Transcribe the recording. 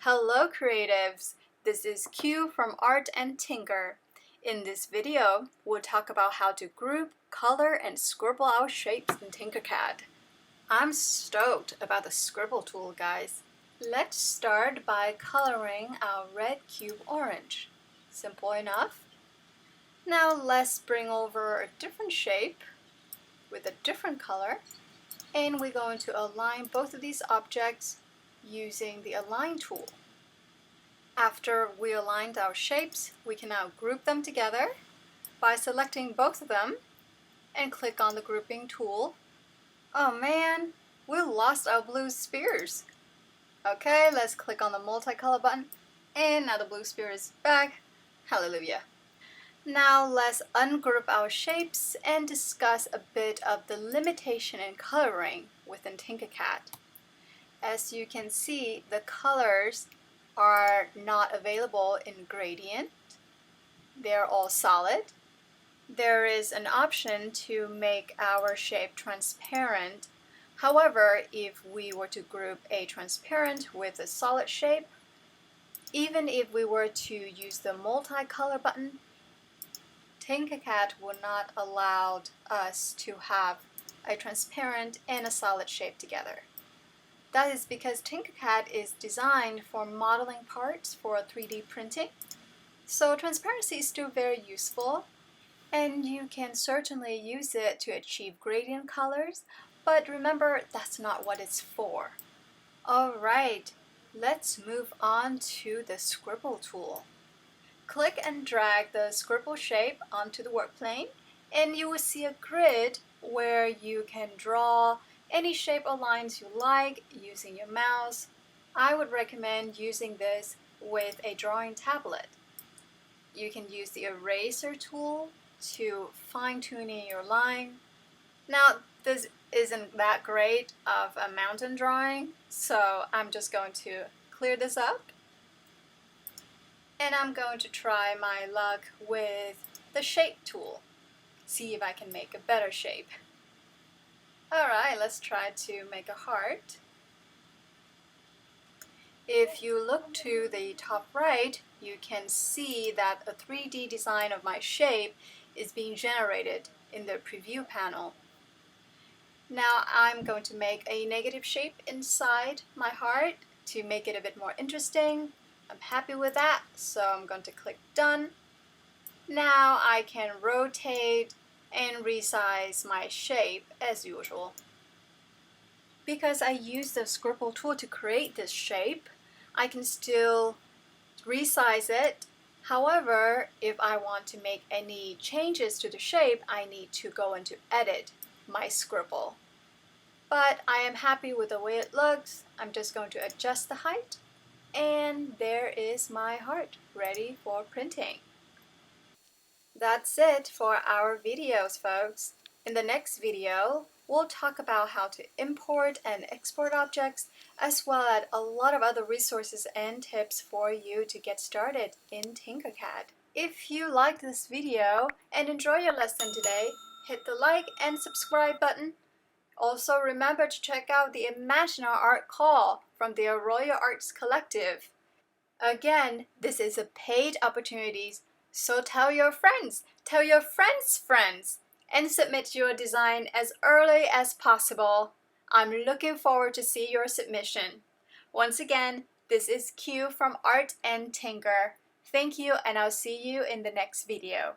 Hello creatives, this is Q from Art and Tinker. In this video, we'll talk about how to group, color, and scribble out shapes in Tinkercad. I'm stoked about the scribble tool, guys. Let's start by coloring our red cube orange. Simple enough. Now let's bring over a different shape with a different color, and we're going to align both of these objects using the Align tool. After we aligned our shapes, we can now group them together by selecting both of them and click on the grouping tool. Oh man, we lost our blue spheres. Okay, let's click on the multicolor button, and now the blue sphere is back. Hallelujah. Now let's ungroup our shapes and discuss a bit of the limitation in coloring within Tinkercad. As you can see, the colors are not available in gradient. They're all solid. There is an option to make our shape transparent. However, if we were to group a transparent with a solid shape, even if we were to use the multicolor button, Tinkercad will not allow us to have a transparent and a solid shape together. That is because Tinkercad is designed for modeling parts for 3D printing. So transparency is still very useful, and you can certainly use it to achieve gradient colors, but remember, that's not what it's for. Alright, let's move on to the scribble tool. Click and drag the scribble shape onto the work plane, and you will see a grid where you can draw any shape or lines you like using your mouse. I would recommend using this with a drawing tablet. You can use the eraser tool to fine-tune your line. Now, this isn't that great of a mountain drawing, so I'm just going to clear this up. And I'm going to try my luck with the shape tool. See if I can make a better shape. Alright, let's try to make a heart. If you look to the top right, you can see that a 3D design of my shape is being generated in the preview panel. Now I'm going to make a negative shape inside my heart to make it a bit more interesting. I'm happy with that, so I'm going to click Done. Now I can rotate and resize my shape as usual. Because I used the scribble tool to create this shape, I can still resize it. However, if I want to make any changes to the shape, I need to go into Edit my scribble. But I am happy with the way it looks. I'm just going to adjust the height, and there is my heart ready for printing. That's it for our videos, folks. In the next video, we'll talk about how to import and export objects, as well as a lot of other resources and tips for you to get started in Tinkercad. If you liked this video and enjoy your lesson today, hit the like and subscribe button. Also remember to check out the Imaginary Art Call from the Royal Arts Collective. Again, this is a paid opportunity, so tell your friends' friends, and submit your design as early as possible. I'm looking forward to see your submission. Once again, this is Q from Art and Tinker. Thank you, and I'll see you in the next video.